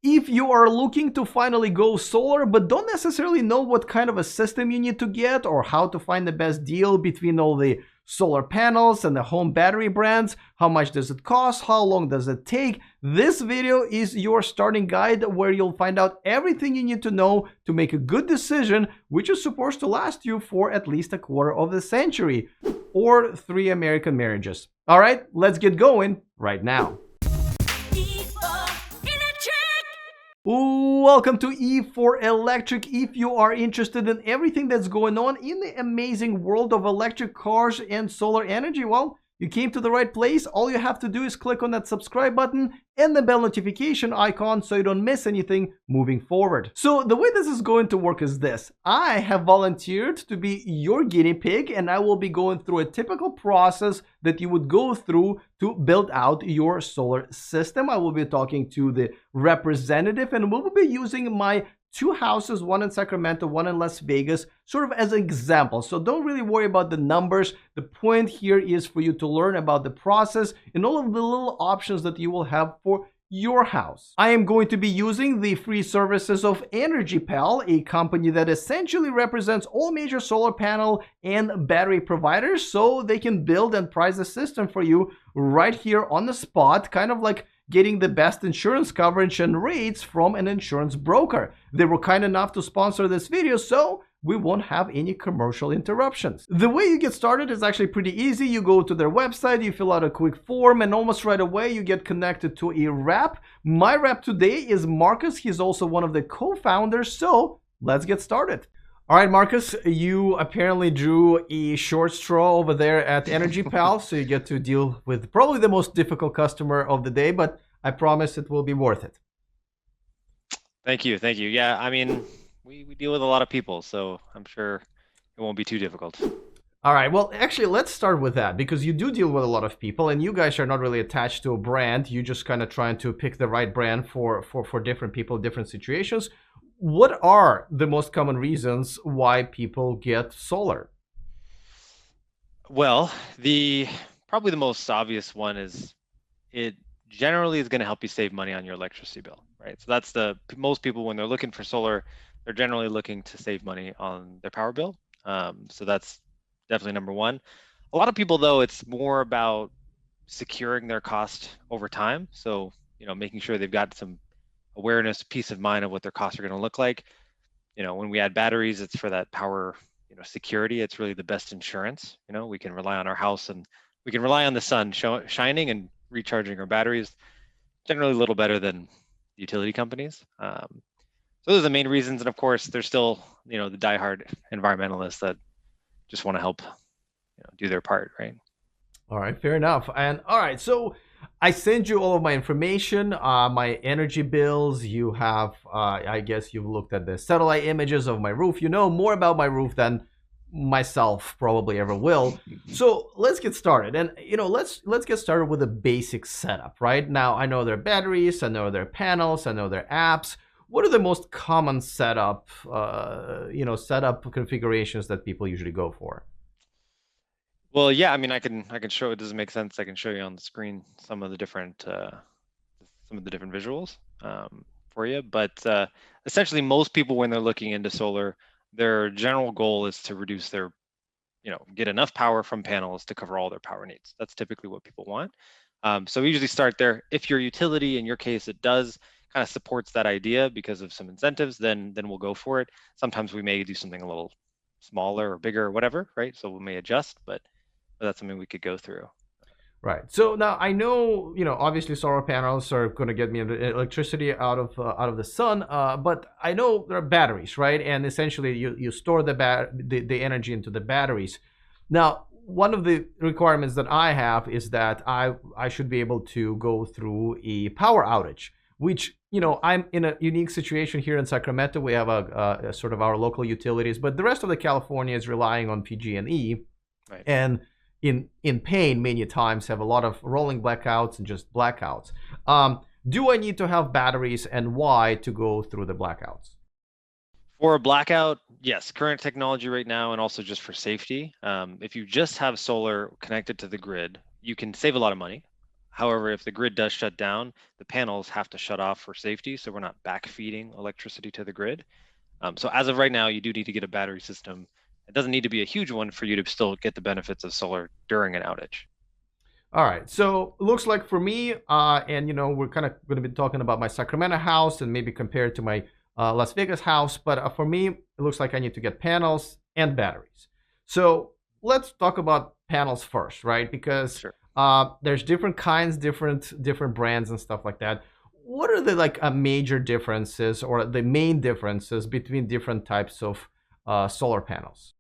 If you are looking to finally go solar but don't necessarily know what kind of a system you need to get or how to find the best deal between all the solar panels and the home battery brands, how much does it cost, how long does it take, this video is your starting guide where you'll find out everything you need to know to make a good decision, which is supposed to last you for at least a quarter of the century or 3 American marriages. All right, let's get going right now. Welcome to E4 Electric. If you are interested in everything that's going on in the amazing world of electric cars and solar energy, well, you came to the right place. All you have to do is click on that subscribe button and the bell notification icon so you don't miss anything moving forward. So the way this is going to work is this. I have volunteered to be your guinea pig, and I will be going through a typical process that you would go through to build out your solar system. I will be talking to the representative, and we will be using my 2 houses, one in Sacramento, one in Las Vegas, sort of as an example. So don't really worry about the numbers. The point here is for you to learn about the process and all of the little options that you will have for your house. I am going to be using the free services of EnergyPal, a company that essentially represents all major solar panel and battery providers, so they can build and price the system for you right here on the spot, kind of like getting the best insurance coverage and rates from an insurance broker. They were kind enough to sponsor this video, so we won't have any commercial interruptions. The way you get started is actually pretty easy. You go to their website, you fill out a quick form, and almost right away you get connected to a rep. My rep today is Marcus. He's also one of the co-founders, so let's get started. All right, Marcus, you apparently drew a short straw over there at EnergyPal, so you get to deal with probably the most difficult customer of the day, but I promise it will be worth it. Thank you. Thank you. Yeah, I mean, we deal with a lot of people, so I'm sure it won't be too difficult. All right, well, actually, let's start with that, because you do deal with a lot of people, and you guys are not really attached to a brand. You just kind of trying to pick the right brand for different people, different situations. What are the most common reasons why people get solar? Well, probably the most obvious one is it generally is going to help you save money on your electricity bill, right? So that's most people, when they're looking for solar, they're generally looking to save money on their power bill. So that's definitely number one. A lot of people, though, it's more about securing their cost over time. So, making sure they've got some awareness, peace of mind of what their costs are going to look like. When we add batteries, it's for that power, security. It's really the best insurance. We can rely on our house, and we can rely on the sun shining and recharging our batteries. Generally a little better than utility companies. So those are the main reasons. And of course, there's still, the diehard environmentalists that just want to help, do their part, right? All right, fair enough. And all right, so I send you all of my information, my energy bills. You have, I guess you've looked at the satellite images of my roof. You know more about my roof than myself probably ever will. So let's get started. And let's get started with a basic setup. Right now, I know there are batteries, I know there are panels, I know there are apps. What are the most common setup configurations that people usually go for? Well, yeah, I mean, I can show it. Does it make sense? I can show you on the screen some of the different visuals for you. But essentially, most people, when they're looking into solar, their general goal is to reduce their, get enough power from panels to cover all their power needs. That's typically what people want. So we usually start there. If your utility, in your case, it does kind of supports that idea because of some incentives, then we'll go for it. Sometimes we may do something a little smaller or bigger or whatever, right? So we may adjust, but that's something we could go through. Right. So now I know, obviously solar panels are going to get me electricity out of the sun, but I know there are batteries, right? And essentially you store the energy into the batteries. Now, one of the requirements that I have is that I should be able to go through a power outage, which, I'm in a unique situation here in Sacramento. We have a sort of our local utilities, but the rest of the California is relying on PG&E. Right. And in pain many times have a lot of rolling blackouts and just blackouts. Do I need to have batteries, and why to go through the blackouts? For a blackout, yes, current technology right now, and also just for safety, if you just have solar connected to the grid, you can save a lot of money. However, if the grid does shut down, the panels have to shut off for safety, so we're not backfeeding electricity to the grid. So as of right now, you do need to get a battery system. It doesn't need to be a huge one for you to still get the benefits of solar during an outage. All right, so it looks like for me, and we're kind of going to be talking about my Sacramento house and maybe compare it to my Las Vegas house. But for me, it looks like I need to get panels and batteries. So let's talk about panels first, right? Because Sure. there's different kinds, different brands and stuff like that. What are the major differences or the main differences between different types of solar panels?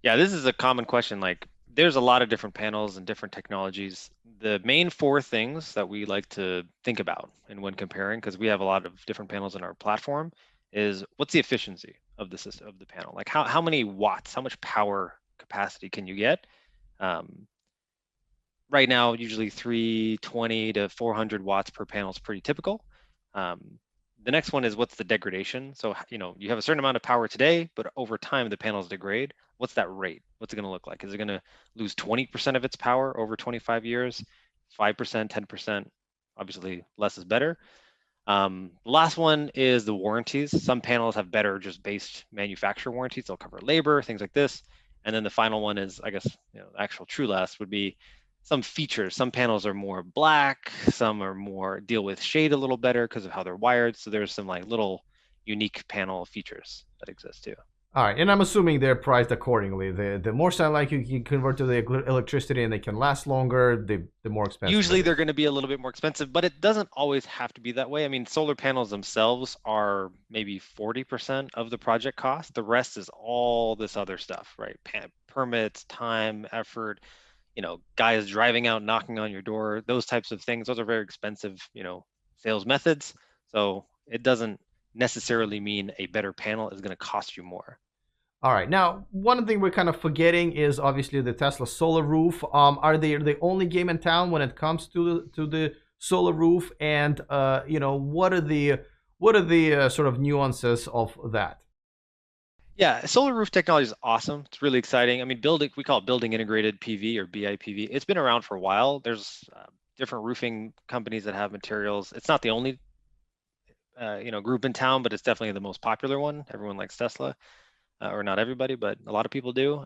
Yeah, this is a common question. Like, there's a lot of different panels and different technologies. The main four things that we like to think about and when comparing, because we have a lot of different panels in our platform, is what's the efficiency of the system of the panel? Like, how many watts, how much power capacity can you get? Um, right now, usually 320 to 400 watts per panel is pretty typical. The next one is what's the degradation? So, you have a certain amount of power today, but over time the panels degrade. What's that rate? What's it going to look like? Is it going to lose 20% of its power over 25 years? 5%, 10%? Obviously, less is better. The last one is the warranties. Some panels have better just based manufacturer warranties. They'll cover labor, things like this. And then the final one is, I guess, the actual true last would be some features. Some panels are more black, some are more deal with shade a little better because of how they're wired. So there's some like little unique panel features that exist too. All right, and I'm assuming they're priced accordingly. The more sunlight you can convert to the electricity and they can last longer, the more expensive Usually it they're is. going to be a little bit more expensive, but it doesn't always have to be that way. I mean, solar panels themselves are maybe 40% of the project cost. The rest is all this other stuff, right? Permits, time, effort, guys driving out, knocking on your door, those types of things. Those are very expensive, sales methods. So it doesn't necessarily mean a better panel is going to cost you more. All right, now one thing we're kind of forgetting is obviously the Tesla Solar Roof. Are they the only game in town when it comes to the Solar Roof? And what are the sort of nuances of that? Yeah, solar roof technology is awesome. It's really exciting. I mean, we call it building integrated PV or BIPV. It's been around for a while. There's different roofing companies that have materials. It's not the only group in town, but it's definitely the most popular one. Everyone likes Tesla, or not everybody, but a lot of people do.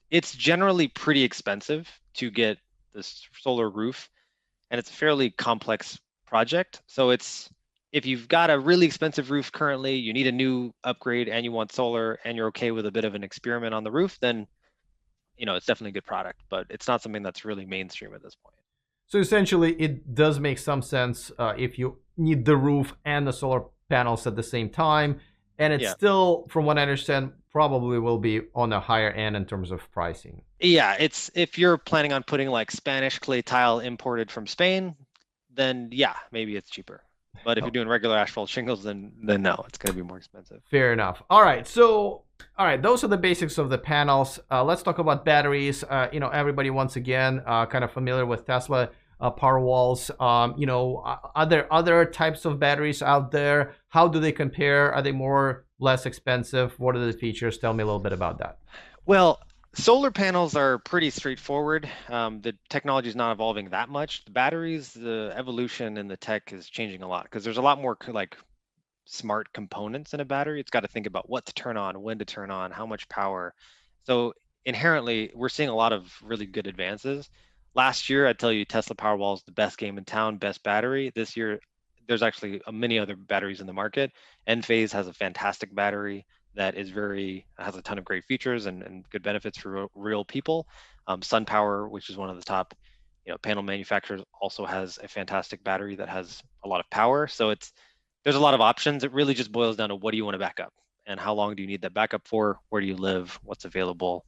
It's generally pretty expensive to get this solar roof, and it's a fairly complex project. So if you've got a really expensive roof currently, you need a new upgrade, and you want solar, and you're okay with a bit of an experiment on the roof, then it's definitely a good product. But it's not something that's really mainstream at this point. So essentially, it does make some sense if you need the roof and the solar panels at the same time, and it's Yeah. still, from what I understand, probably will be on the higher end in terms of pricing. Yeah, it's if you're planning on putting like Spanish clay tile imported from Spain, then yeah, maybe it's cheaper. But if you're doing regular asphalt shingles, then no, it's going to be more expensive. Fair enough. All right. So, all right, those are the basics of the panels. Let's talk about batteries. Everybody, once again, kind of familiar with Tesla power walls. Are there other types of batteries out there? How do they compare? Are they more, less expensive? What are the features? Tell me a little bit about that. Well, solar panels are pretty straightforward. The technology is not evolving that much. The batteries, the evolution in the tech is changing a lot because there's a lot more like smart components in a battery. It's got to think about what to turn on, when to turn on, how much power. So inherently, we're seeing a lot of really good advances. Last year, I tell you, Tesla Powerwall is the best game in town, best battery. This year, there's actually many other batteries in the market. Enphase has a fantastic battery that has a ton of great features and good benefits for real people. SunPower, which is one of the top, panel manufacturers, also has a fantastic battery that has a lot of power. So there's a lot of options. It really just boils down to what do you want to back up and how long do you need that backup for? Where do you live? What's available?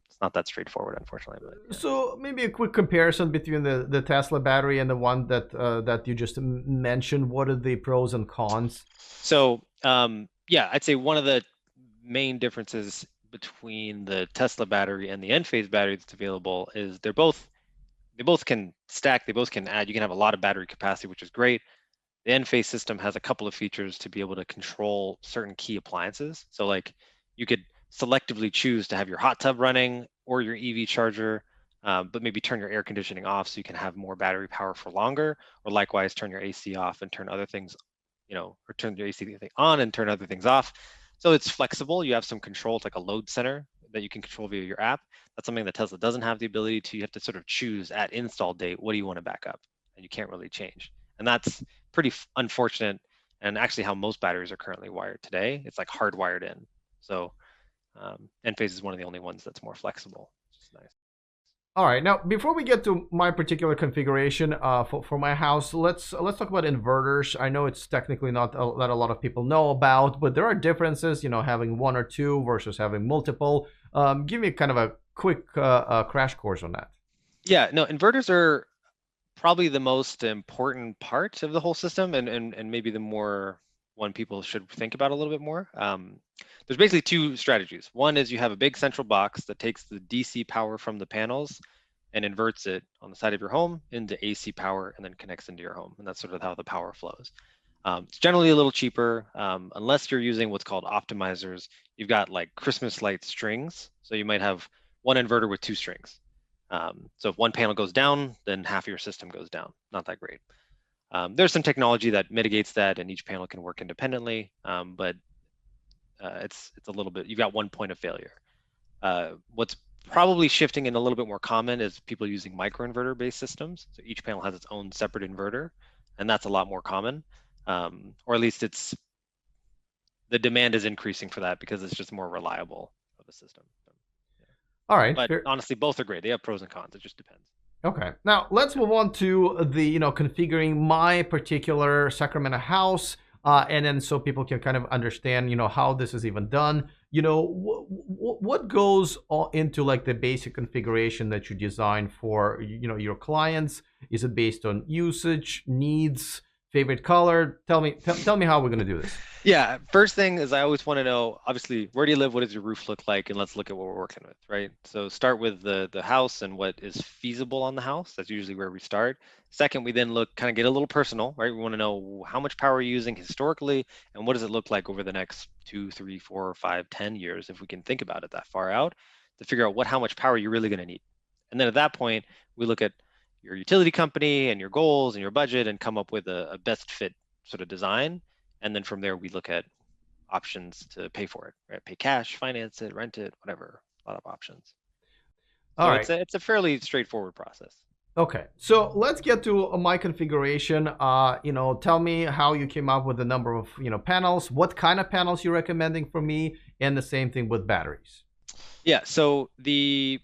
It's not that straightforward, unfortunately, but yeah. So maybe a quick comparison between the Tesla battery and the one that you just mentioned. What are the pros and cons? So yeah, I'd say one of the main differences between the Tesla battery and the Enphase battery that's available is they both can stack, they both can add. You can have a lot of battery capacity, which is great. The Enphase system has a couple of features to be able to control certain key appliances. So like you could selectively choose to have your hot tub running or your EV charger. but maybe turn your air conditioning off so you can have more battery power for longer, or likewise turn your AC off and turn other things, or turn your AC thing on and turn other things off. So it's flexible. You have some control. It's like a load center that you can control via your app. That's something that Tesla doesn't have the ability to. You have to sort of choose at install date, what do you want to back up? And you can't really change. And that's pretty unfortunate, and actually how most batteries are currently wired today. It's like hardwired in. So Enphase is one of the only ones that's more flexible, which is nice. All right, now before we get to my particular configuration for my house, let's talk about inverters. I know it's technically not that a lot of people know about, but there are differences, having one or two versus having multiple. Give me kind of a quick crash course on that. Yeah, no, inverters are probably the most important part of the whole system, and maybe the more one people should think about a little bit more. There's basically two strategies. One is you have a big central box that takes the DC power from the panels and inverts it on the side of your home into AC power and then connects into your home. And that's sort of how the power flows. It's generally a little cheaper, unless you're using what's called optimizers. You've got like Christmas light strings. So you might have one inverter with two strings. So if one panel goes down, then half of your system goes down. Not that great. There's some technology that mitigates that, and each panel can work independently, but it's a little bit, you've got one point of failure. What's probably shifting in a little bit more common is people using microinverter based systems. So each panel has its own separate inverter, and that's a lot more common, or at least the demand is increasing for that because it's just more reliable of a system. All right. But honestly, both are great. They have pros and cons. It just depends. Okay. Now let's move on to the configuring my particular Sacramento house, and then so people can kind of understand how this is even done. What goes into like the basic configuration that you design for your clients? Is it based on usage, needs, favorite color? Tell me how we're gonna do this. Yeah, first thing is I always want to know, obviously, where do you live? What does your roof look like? And let's look at what we're working with, right? So start with the house and what is feasible on the house. That's usually where we start. Second, we then kind of get a little personal, right? We want to know how much power you're using historically, and what does it look like over the next 2, 3, 4, 5, 10 years, if we can think about it that far out, to figure out how much power you're really going to need. And then at that point, we look at your utility company and your goals and your budget and come up with a best fit sort of design. And then from there, we look at options to pay for it, right? Pay cash, finance it, rent it, whatever, a lot of options. All So right. it's a fairly straightforward process. Okay, so let's get to my configuration. Tell me how you came up with the number of panels, what kind of panels you're recommending for me, and the same thing with batteries. Yeah, so in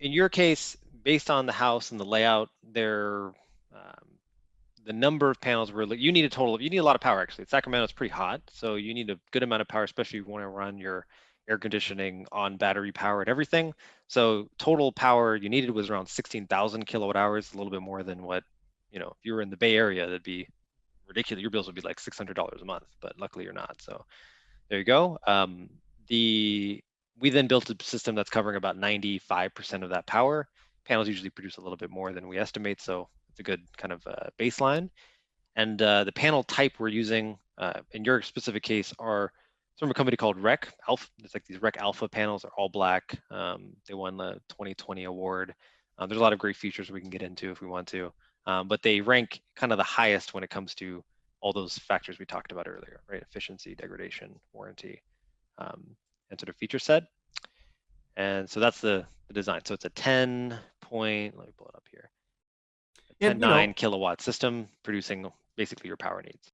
your case, based on the house and the layout, the number of panels you need a lot of power actually. Sacramento is pretty hot, so you need a good amount of power, especially if you want to run your air conditioning on battery power and everything. So total power you needed was around 16,000 kilowatt hours, a little bit more than what, if you were in the Bay Area, that'd be ridiculous. Your bills would be like $600 a month, but luckily you're not. So there you go. We then built a system that's covering about 95% of that power. Panels usually produce a little bit more than we estimate, so it's a good kind of baseline. And the panel type we're using in your specific case are from a company called Rec Alpha. It's like these Rec Alpha panels are all black. They won the 2020 award. There's a lot of great features we can get into if we want to, but they rank kind of the highest when it comes to all those factors we talked about earlier, right? Efficiency, degradation, warranty, and sort of feature set. And so that's the design. So it's a 10 point, let me pull it up here. 9 kilowatt system producing basically your power needs.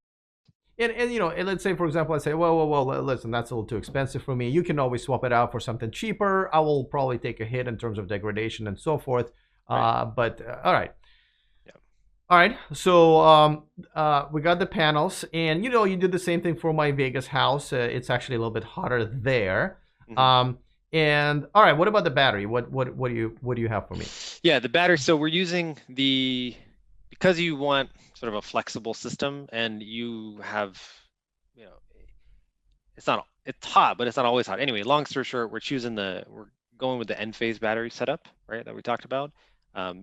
And let's say, for example, I say, well, listen, that's a little too expensive for me. You can always swap it out for something cheaper. I will probably take a hit in terms of degradation and so forth. Right. But all right. Yeah. All right. So we got the panels, and you did the same thing for my Vegas house. It's actually a little bit hotter there. Mm-hmm. And all right, what about the battery? What do you have for me? Yeah, the battery. So we're using because you want sort of a flexible system, and you have, it's hot, but it's not always hot. Anyway, long story short, we're going with the Enphase battery setup, right, that we talked about.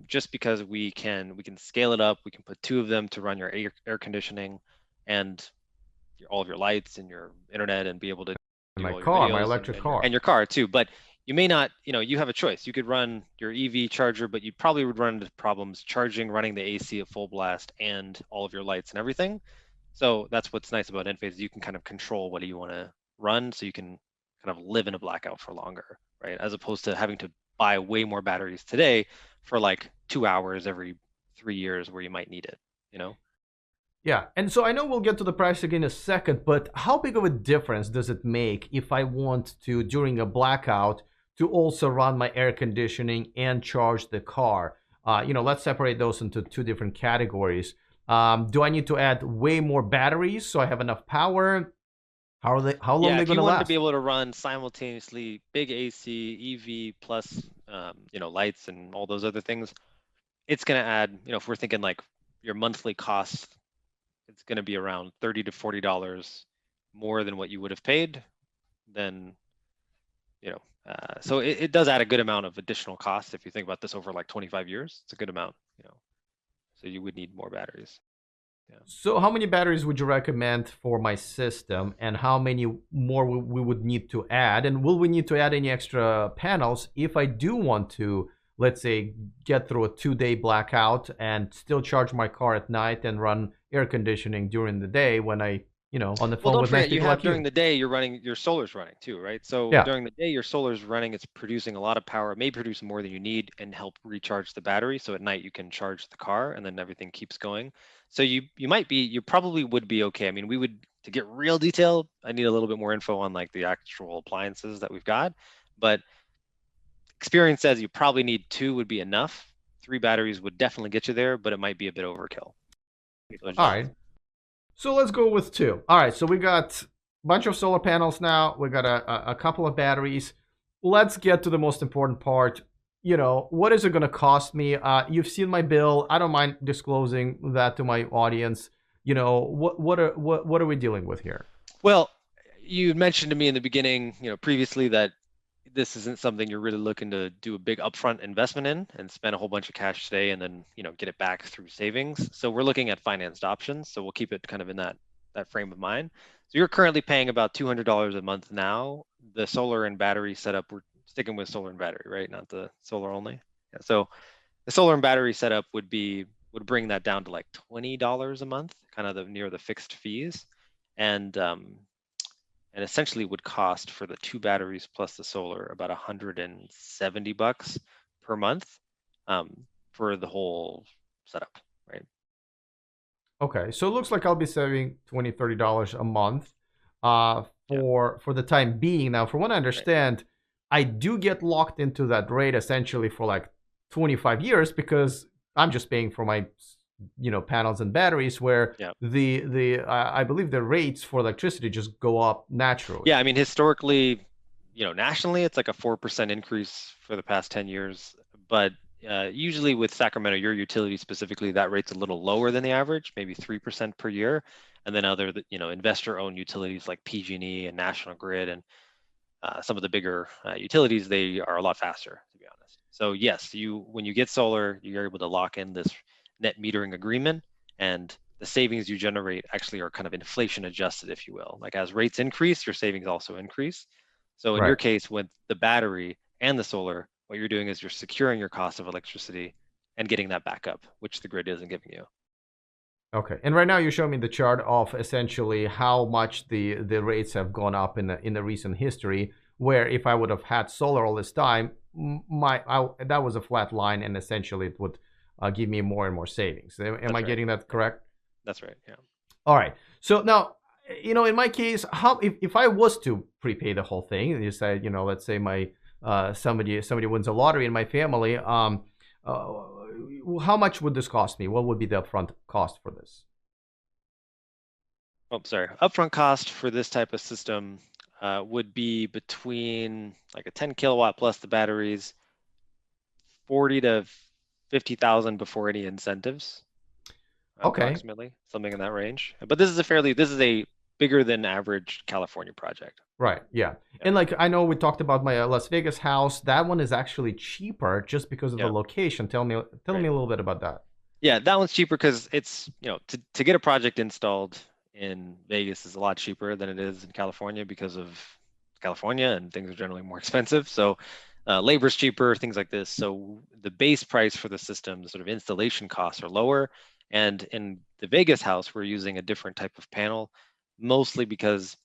Just because we can scale it up, we can put 2 of them to run your air conditioning and all of your lights and your internet, and be able to my car, my electric car, and your car too. But you may not, you have a choice. You could run your EV charger, but you probably would run into problems charging, running the AC at full blast, and all of your lights and everything. So that's what's nice about Enphase. You can kind of control what do you want to run, so you can kind of live in a blackout for longer, right? As opposed to having to buy way more batteries today for like 2 hours every 3 years where you might need it, you know? Yeah, and so I know we'll get to the price again in a second, but how big of a difference does it make if I want to, during a blackout, to also run my air conditioning and charge the car? Let's separate those into two different categories. Do I need to add way more batteries so I have enough power? How long are Yeah, they if going you to wanted to be last? able to run simultaneously big AC, EV plus, lights and all those other things, it's going to add, if we're thinking like your monthly cost, it's going to be around $30 to $40 more than what you would have paid. Then, so it does add a good amount of additional cost. If you think about this over like 25 years, it's a good amount. So you would need more batteries. Yeah. So how many batteries would you recommend for my system, and how many more we would need to add? And will we need to add any extra panels if I do want to, let's say, get through a 2-day blackout and still charge my car at night and run air conditioning during the day when on the Well, phone don't with nice forget, you people have like during you? the day, your solar's running too, right? So Yeah. during the day, your solar's running, it's producing a lot of power. It may produce more than you need and help recharge the battery. So at night you can charge the car and then everything keeps going. So you probably would be okay. I mean, to get real detailed, I need a little bit more info on like the actual appliances that we've got. But experience says you probably need two would be enough. 3 batteries would definitely get you there, but it might be a bit overkill. So All right. So let's go with two. All right. So we got a bunch of solar panels now. We got a couple of batteries. Let's get to the most important part. What is it going to cost me? You've seen my bill. I don't mind disclosing that to my audience. What are we dealing with here? Well, you mentioned to me in the beginning, previously that this isn't something you're really looking to do a big upfront investment in and spend a whole bunch of cash today and then, get it back through savings. So we're looking at financed options. So we'll keep it kind of in that frame of mind. So you're currently paying about $200 a month now. The solar and battery setup, we're sticking with solar and battery, right? Not the solar only. Yeah, so the solar and battery setup would bring that down to like $20 a month, kind of near the fixed fees. And and essentially would cost for the 2 batteries plus the solar about $170 per month, for the whole setup, right? Okay, so it looks like I'll be saving $20-$30 a month Yeah, for the time being. Now, from what I right. understand, I do get locked into that rate essentially for like 25 years because I'm just paying for my panels and batteries, where Yeah. the I believe the rates for electricity just go up naturally. Yeah, I mean, historically, nationally, it's like a 4% increase for the past 10 years. But usually with Sacramento, your utility specifically, that rate's a little lower than the average, maybe 3% per year. And then other, investor-owned utilities like PG&E and National Grid and some of the bigger utilities, they are a lot faster, to be honest. So yes, when you get solar, you're able to lock in this net metering agreement, and the savings you generate actually are kind of inflation adjusted, if you will. Like as rates increase, your savings also increase. So in your Right. case, with the battery and the solar, what you're doing is you're securing your cost of electricity and getting that back up, which the grid isn't giving you. Okay. And right now you show me the chart of essentially how much the rates have gone up in the recent history. Where if I would have had solar all this time, that was a flat line, and essentially it would give me more and more savings. Am I That's right. getting that Yeah, correct? that's right. Yeah. All right. So now, in my case, how if I was to prepay the whole thing, and you said, let's say my somebody wins a lottery in my family, uh, how much would this cost me? What would be the upfront cost for this? Oh, sorry. Upfront cost for this type of system would be between like a 10 kilowatt plus the batteries, 40 to 50,000 before any incentives, Okay. approximately, something in that range. But this is a bigger than average California project. Right. Yeah. Yeah. And like I know we talked about my Las Vegas house. That one is actually cheaper just because of the Yeah. location. Tell Right. me a little bit about that. Yeah, that one's cheaper because it's, to get a project installed in Vegas is a lot cheaper than it is in California because of California, and things are generally more expensive. So labor's cheaper, things like this. So the base price for the system, the sort of installation costs are lower. And in the Vegas house, we're using a different type of panel, mostly because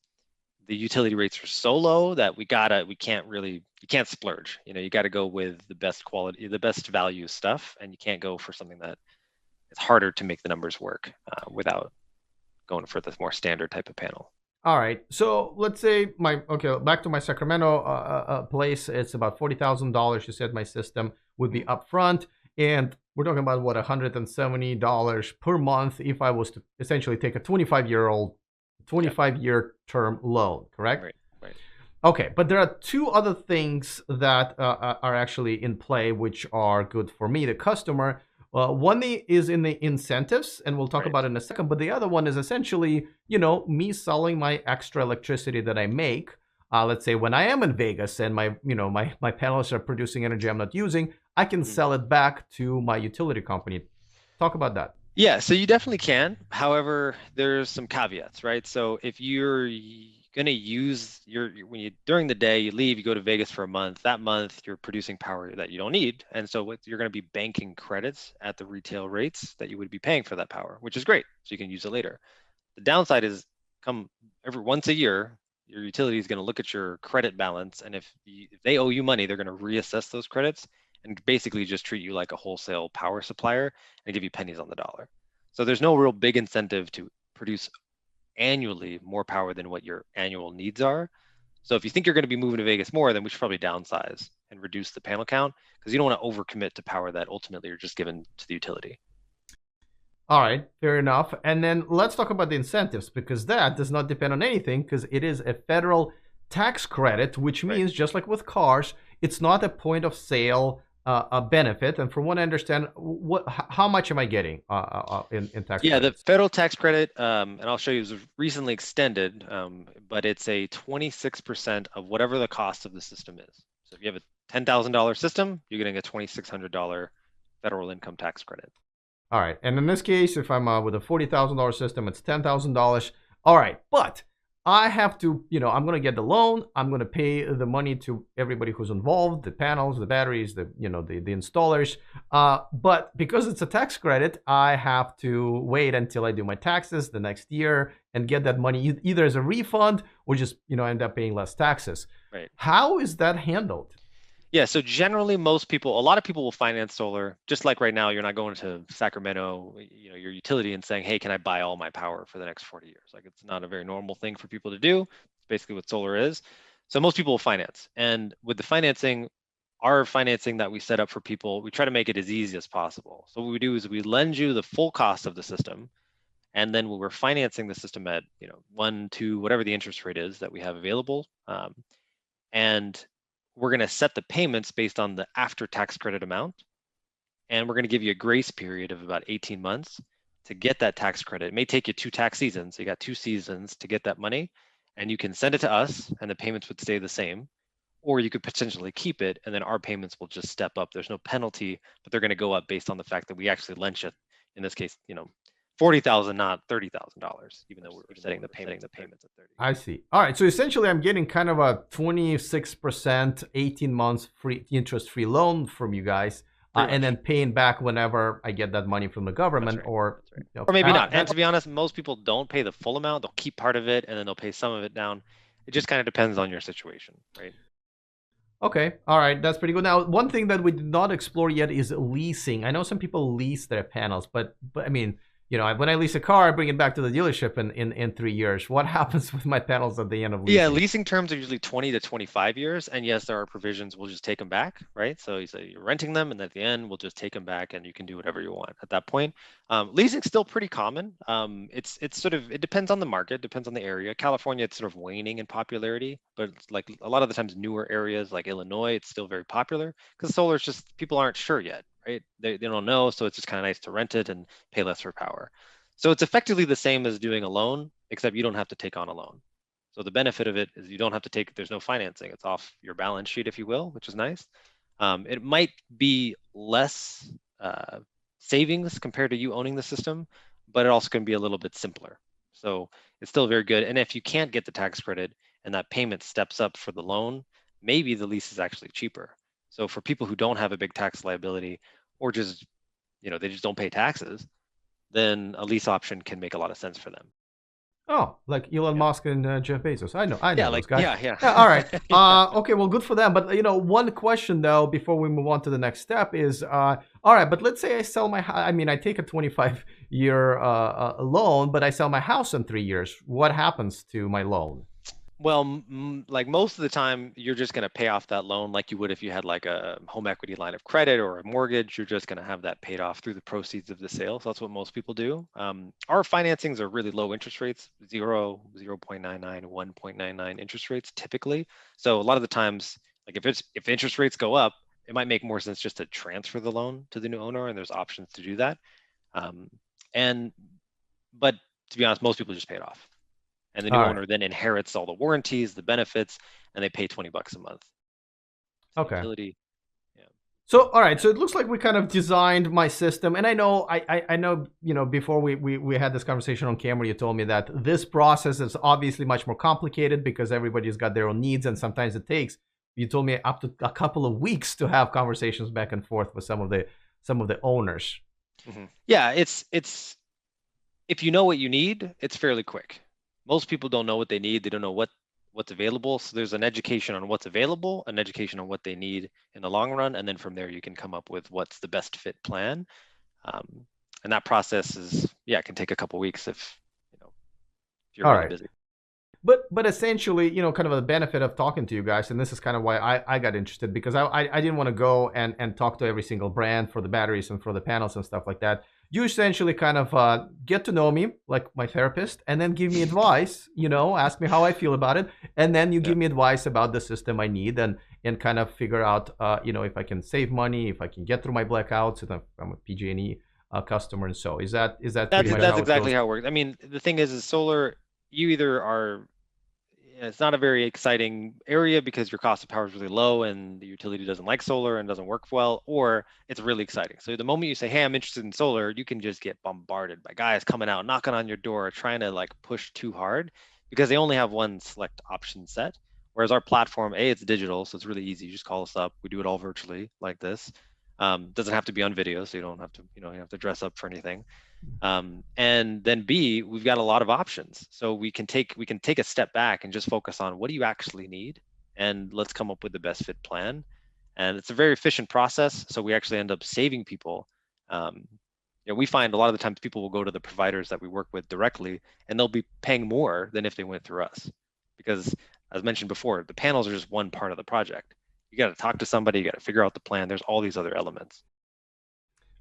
the utility rates are so low that you can't splurge. You got to go with the best quality, the best value stuff, and you can't go for something that it's harder to make the numbers work without going for the more standard type of panel. All right. So let's say back to my Sacramento place. It's about $40,000. You said my system would be upfront, and we're talking about what, $170 per month if I was to essentially take a 25-year term loan, correct? Right. Right. Okay, but there are two other things that are actually in play, which are good for me, the customer. One is in the incentives, and we'll talk Right. about it in a second. But the other one is essentially, me selling my extra electricity that I make. Let's say when I am in Vegas and my panels are producing energy I'm not using, I can sell it back to my utility company. Talk about that. Yeah, so you definitely can. However, there's some caveats, right? So if you're gonna use during the day, you leave, you go to Vegas for a month. That month, you're producing power that you don't need, and so you're gonna be banking credits at the retail rates that you would be paying for that power, which is great. So you can use it later. The downside is come every once a year, your utility is going to look at your credit balance, and if they owe you money, they're going to reassess those credits and basically just treat you like a wholesale power supplier and give you pennies on the dollar. So there's no real big incentive to produce annually more power than what your annual needs are. So if you think you're going to be moving to Vegas more, then we should probably downsize and reduce the panel count because you don't want to overcommit to power that ultimately you're just given to the utility. All right, fair enough. And then let's talk about the incentives, because that does not depend on anything, because it is a federal tax credit, which means, just like with cars, it's not a point of sale a benefit. And from what I understand, how much am I getting in tax Yeah, the credits? federal tax credit, and I'll show you, was recently extended, but it's a 26% of whatever the cost of the system is. So if you have a $10,000 system, you're getting a $2,600 federal income tax credit. All right. And in this case, if I'm with a $40,000 system, it's $10,000. All right. But I have to, I'm going to get the loan. I'm going to pay the money to everybody who's involved, the panels, the batteries, the installers. But because it's a tax credit, I have to wait until I do my taxes the next year and get that money either as a refund or just, end up paying less taxes. Right. How is that handled? Yeah, so generally a lot of people will finance solar, just like right now, you're not going to Sacramento, your utility and saying, hey, can I buy all my power for the next 40 years? Like it's not a very normal thing for people to do. It's basically what solar is. So most people will finance. And with the financing, our financing that we set up for people, we try to make it as easy as possible. So what we do is we lend you the full cost of the system. And then we're financing the system at, 1, 2, whatever the interest rate is that we have available. And we're going to set the payments based on the after tax credit amount. And we're going to give you a grace period of about 18 months to get that tax credit. It may take you 2 tax seasons. So you got 2 seasons to get that money, and you can send it to us and the payments would stay the same. Or you could potentially keep it and then our payments will just step up. There's no penalty, but they're going to go up based on the fact that we actually lent you, in this case, $40,000, not $30,000, even though we're setting the payments at 30. I see. All right. So essentially, I'm getting kind of a 26%, 18 months free interest-free loan from you guys, and then paying back whenever I get that money from the government, or maybe not. And to be honest, most people don't pay the full amount. They'll keep part of it and then they'll pay some of it down. It just kind of depends on your situation, right? Okay. All right. That's pretty good. Now, one thing that we did not explore yet is leasing. I know some people lease their panels, but I mean, when I lease a car, I bring it back to the dealership in 3 years. What happens with my panels at the end of leasing? Yeah, leasing terms are usually 20 to 25 years. And yes, there are provisions, we'll just take them back, right? So you say you're renting them and at the end, we'll just take them back and you can do whatever you want at that point. Leasing's still pretty common. It depends on the market, depends on the area. California, it's sort of waning in popularity, but like a lot of the times newer areas like Illinois, it's still very popular because solar is just, people aren't sure yet, right? They don't know. So it's just kind of nice to rent it and pay less for power. So it's effectively the same as doing a loan, except you don't have to take on a loan. So the benefit of it is you don't have to there's no financing. It's off your balance sheet, if you will, which is nice. It might be less savings compared to you owning the system, but it also can be a little bit simpler. So it's still very good. And if you can't get the tax credit, and that payment steps up for the loan, maybe the lease is actually cheaper. So for people who don't have a big tax liability, or just, they just don't pay taxes, then a lease option can make a lot of sense for them. Oh, like Elon Yeah. Musk and Jeff Bezos. I Yeah, know like, those guys. yeah, yeah. Yeah, all right. Yeah. Okay, well, good for them. But one question though, before we move on to the next step is, all right. But let's say I sell my, I mean, I take a 25-year loan, but I sell my house in 3 years. What happens to my loan? Well, like most of the time, you're just going to pay off that loan like you would if you had like a home equity line of credit or a mortgage. You're just going to have that paid off through the proceeds of the sale. So that's what most people do. Our financings are really low interest rates, 0, 0.99, 1.99 interest rates typically. So a lot of the times, like if interest rates go up, it might make more sense just to transfer the loan to the new owner, and there's options to do that. Um, and but to be honest, most people just pay it off. And the new All right. owner then inherits all the warranties, the benefits, and they pay $20 a month. So Okay. utility, yeah. So, all right. So it looks like we kind of designed my system, and I know, I know, before we had this conversation on camera, you told me that this process is obviously much more complicated because everybody's got their own needs, and sometimes it takes. You told me up to a couple of weeks to have conversations back and forth with some of the owners. Yeah, it's if you know what you need, it's fairly quick. Most people don't know what they need. They don't know what's available. So there's an education on what's available, an education on what they need in the long run, and then from there you can come up with what's the best fit plan. And that process can take a couple weeks if if you're All really right. busy. But essentially, kind of a benefit of talking to you guys, and this is kind of why I got interested, because I didn't want to go and talk to every single brand for the batteries and for the panels and stuff like that. You essentially kind of get to know me like my therapist, and then give me advice. Ask me how I feel about it, and then you Yeah. give me advice about the system I need, and kind of figure out, if I can save money, if I can get through my blackouts, and I'm a PG&E customer, and so is that pretty much That's how it exactly goes? how it works. I mean, the thing is solar, you either are it's not a very exciting area because your cost of power is really low and the utility doesn't like solar and doesn't work well, or it's really exciting. So the moment you say, hey, I'm interested in solar, you can just get bombarded by guys coming out, knocking on your door, trying to like push too hard because they only have one select option set. Whereas our platform, it's digital, so it's really easy. You just call us up. We do it all virtually like this. Doesn't have to be on video, so you don't have to, you have to dress up for anything. And then B, we've got a lot of options. So we can take a step back and just focus on what do you actually need, and let's come up with the best fit plan. And it's a very efficient process. So we actually end up saving people. We find a lot of the times people will go to the providers that we work with directly, and they'll be paying more than if they went through us, because as mentioned before, the panels are just one part of the project. You got to talk to somebody, you got to figure out the plan. There's all these other elements.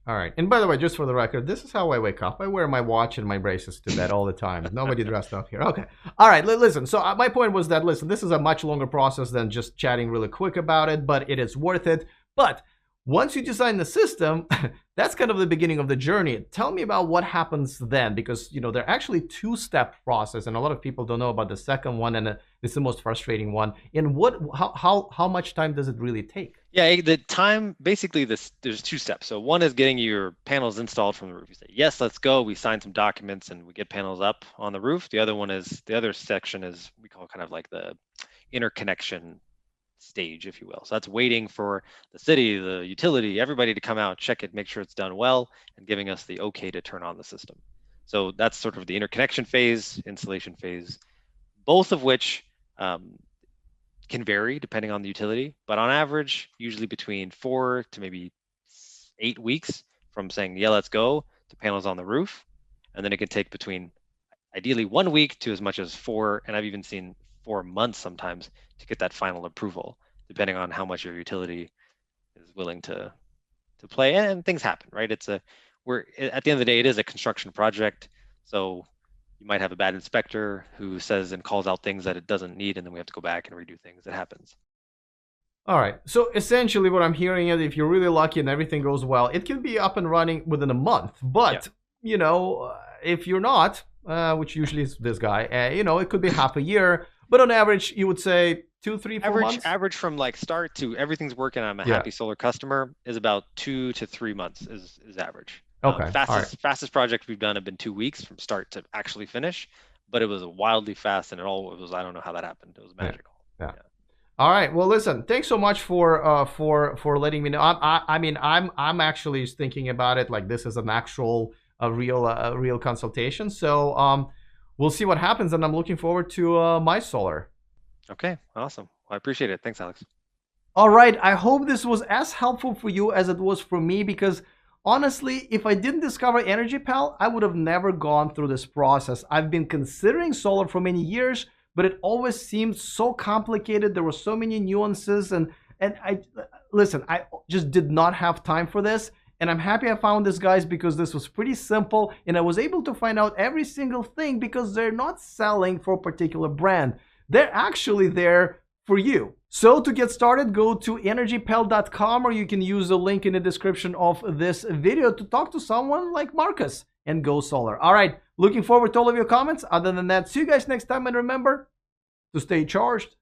All right. And by the way, just for the record, this is how I wake up. I wear my watch and my braces to bed all the time. Nobody dressed up here. Okay. All right. Listen. So my point was that, listen, this is a much longer process than just chatting really quick about it, but it is worth it. But once you design the system, that's kind of the beginning of the journey. Tell me about what happens then, because they're actually two-step process, and a lot of people don't know about the second one, and it's the most frustrating one. And how much time does it really take? Yeah, the time, basically there's two steps. So one is getting your panels installed from the roof. You say, yes, let's go. We sign some documents and we get panels up on the roof. The other section is, we call kind of like the interconnection stage, if you will. So that's waiting for the city, the utility, everybody to come out, check it, make sure it's done well, and giving us the okay to turn on the system. So that's sort of the interconnection phase, installation phase, both of which can vary depending on the utility, but on average, usually between 4 to maybe 8 weeks from saying, yeah, let's go, to panels on the roof. And then it can take between ideally 1 week to as much as 4, and I've even seen 4 months sometimes to get that final approval, depending on how much your utility is willing to play. And things happen, right? We're at the end of the day, it is a construction project. So you might have a bad inspector who says and calls out things that it doesn't need, and then we have to go back and redo things. It happens. All right. So essentially, what I'm hearing is, if you're really lucky and everything goes well, it can be up and running within a month. But if you're not, which usually is this guy, it could be half a year. But on average, you would say 2, 3, 4 months. Average from like start to everything's working. I'm a Yeah. happy solar customer is about 2 to 3 months is average. Okay. All right. Fastest project we've done have been 2 weeks from start to actually finish. but it was wildly fast, and it was, I don't know how that happened. It was magical. Yeah. All right. Well, listen. Thanks so much for letting me know. I mean, I'm actually thinking about it like this is an actual a real consultation. So we'll see what happens, and I'm looking forward to my solar. Okay, awesome. Well, I appreciate it. Thanks, Alex. All right. I hope this was as helpful for you as it was for me, because honestly, if I didn't discover EnergyPal, I would have never gone through this process. I've been considering solar for many years, but it always seemed so complicated. There were so many nuances, and I listen, I just did not have time for this. And I'm happy I found this, guys, because this was pretty simple, and I was able to find out every single thing because they're not selling for a particular brand. They're actually there for you. So to get started, go to energypal.com, or you can use the link in the description of this video to talk to someone like Marcus and go solar. All right, looking forward to all of your comments. Other than that, see you guys next time, and remember to stay charged.